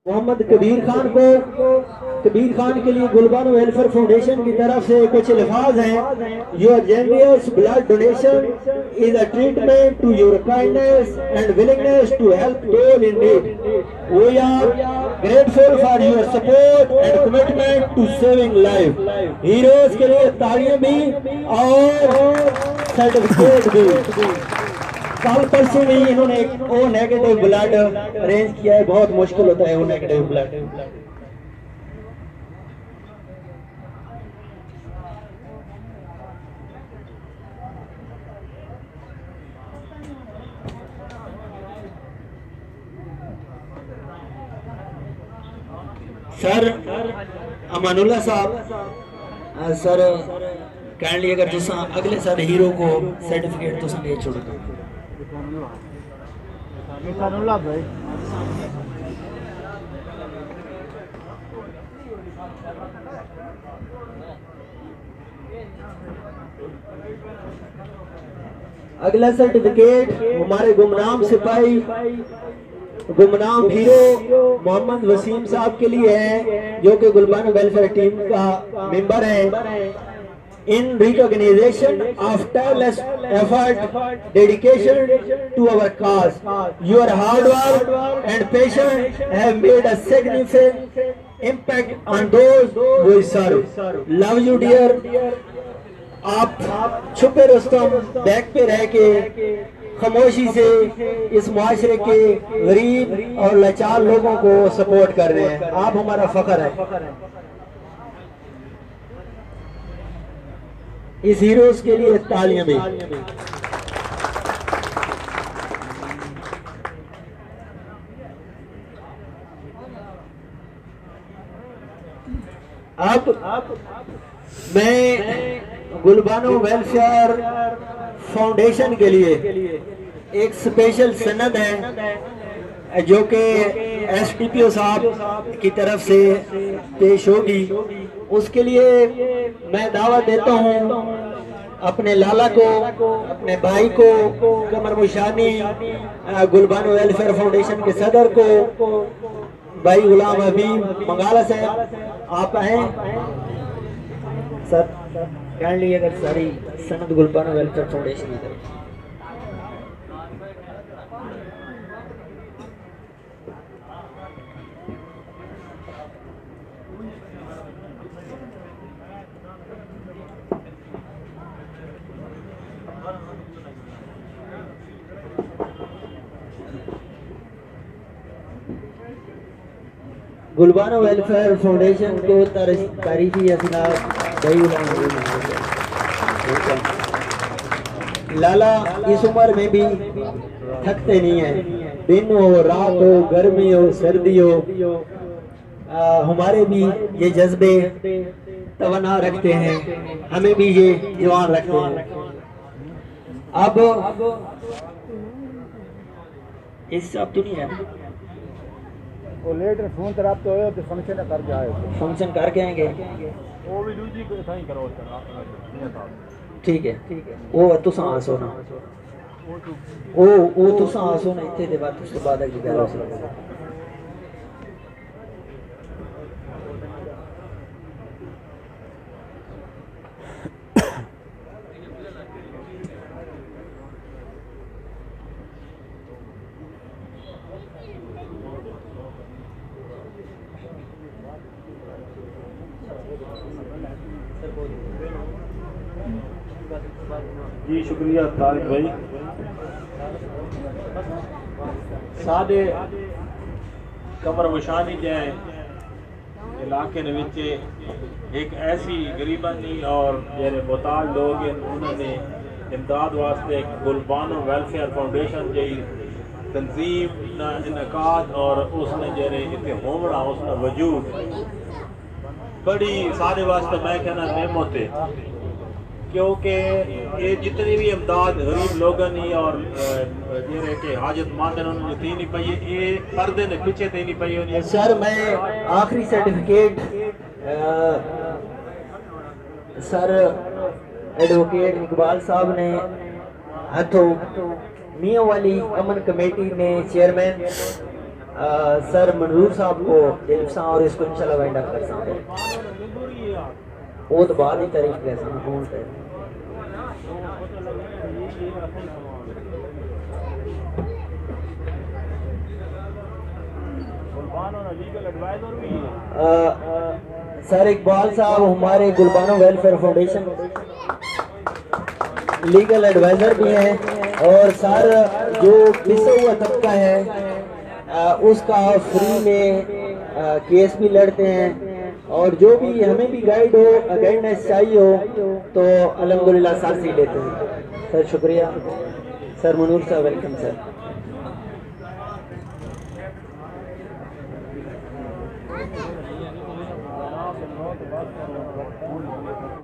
मोहम्मद कबीर खान के लिए Gulbano welfare foundation की तरफ से कुछ अल्फाज हैं। Your generous blood donation is a treatment to your kindness and willingness to help those in need. We are grateful for your support and commitment to saving life. Heroes के लिए तालियां भी और सर्टिफिकेट भी। कल परसों भी इन्होंने ओ नेगेटिव ब्लड अरेंज किया है। बहुत मुश्किल होता है वो नेगेटिव ब्लड। सर अमानुल्लाह साहब सर काइंडली अगर तुसा अगले साल हीरो को सर्टिफिकेट तुसा दे छोड़ दो। भाई अगला सर्टिफिकेट हमारे गुमनाम सिपाही गुमनाम हीरो मोहम्मद वसीम साहब के लिए है, जो कि गुलबानो वेलफेयर टीम का मेंबर है। In recognition of tireless effort, dedication to our cause, your hard work and patience have made a significant impact on those who serve. Love you dear. आप छुपे रुस्तम बैक पे रह के खामोशी से इस मुआशरे के गरीब और लाचार लोगों को सपोर्ट कर रहे हैं। आप हमारा फख्र है। इस हीरोज के लिए तालियां भी। अब मैं गुलबानो वेलफेयर फाउंडेशन के लिए एक स्पेशल सनद है जो कि एसटीपीओ साहब की तरफ से पेश होगी। उसके लिए मैं दावत देता हूँ अपने लाला को, अपने भाई को, कमर मुशानी गुलबानो वेलफेयर फाउंडेशन के सदर को, भाई गुलाम हबीब मंगाला साहब आप आए सर। काइंडली अगर सारी सनद गुलबानो वेलफेयर फाउंडेशन की तरफ। गुलबानो वेलफेयर फाउंडेशन को तारीफी असनाद लाला इस उम्र में भी थकते नहीं है। दिन हो, रात हो, गर्मी हो, सर्दी हो, हमारे भी ये जज्बे तवन्ना रखते हैं, हमें भी ये जवान रखते हैं। अब इस अब तो नहीं है वो लेटर फोन तरफ तो हो तो फंक्शन कर जाए, फंक्शन करके आएंगे। वो भी दूजी को सही करो ठीक है वो तुसा आसो ना वो तुसा आसो ना इतने बाद उसके बाद अगली गल हो। जी शुक्रिया तारिक भाई। साडे कमर मुशानी जै इलाके एक ऐसी गरीबानी और जेरे मोहताज लोग उन्होंने इमदाद वास्ते गुलबानो वेलफेयर फाउंडेशन जी तंजीम ना इनकाद और उसने जेरे इतने होमना उसने वजूद बड़ी सारे वास्ते मैं कहना नेमत है, क्योंकि ये जितनी भी इमदाद गरीब लोगों ने और जेरे के हाजतमंद उन्होंने दी नहीं पाई, ये पर्दे ने पीछे दी नहीं पाई। सर मैं आखिरी सर्टिफिकेट सर एडवोकेट इकबाल साहब ने हथों मियाँ वाली अमन कमेटी ने चेयरमैन सर मनूर साहब को दिल सां और इसको इंशाल्लाह वाइंड अप कर सां वो तो बाद ही तारीफ कर सां फोन पे सर इकबाल साहब हमारे Gulbano welfare foundation legal adviser भी हैं और सर जो पिसा हुआ तबका है उसका फ्री में केस भी लड़ते हैं और जो भी हमें भी गाइडेंस चाहिए हो तो अल्हम्दुलिल्लाह सर से लेते हैं। सर शुक्रिया। सर मनूर साहब वेलकम सर।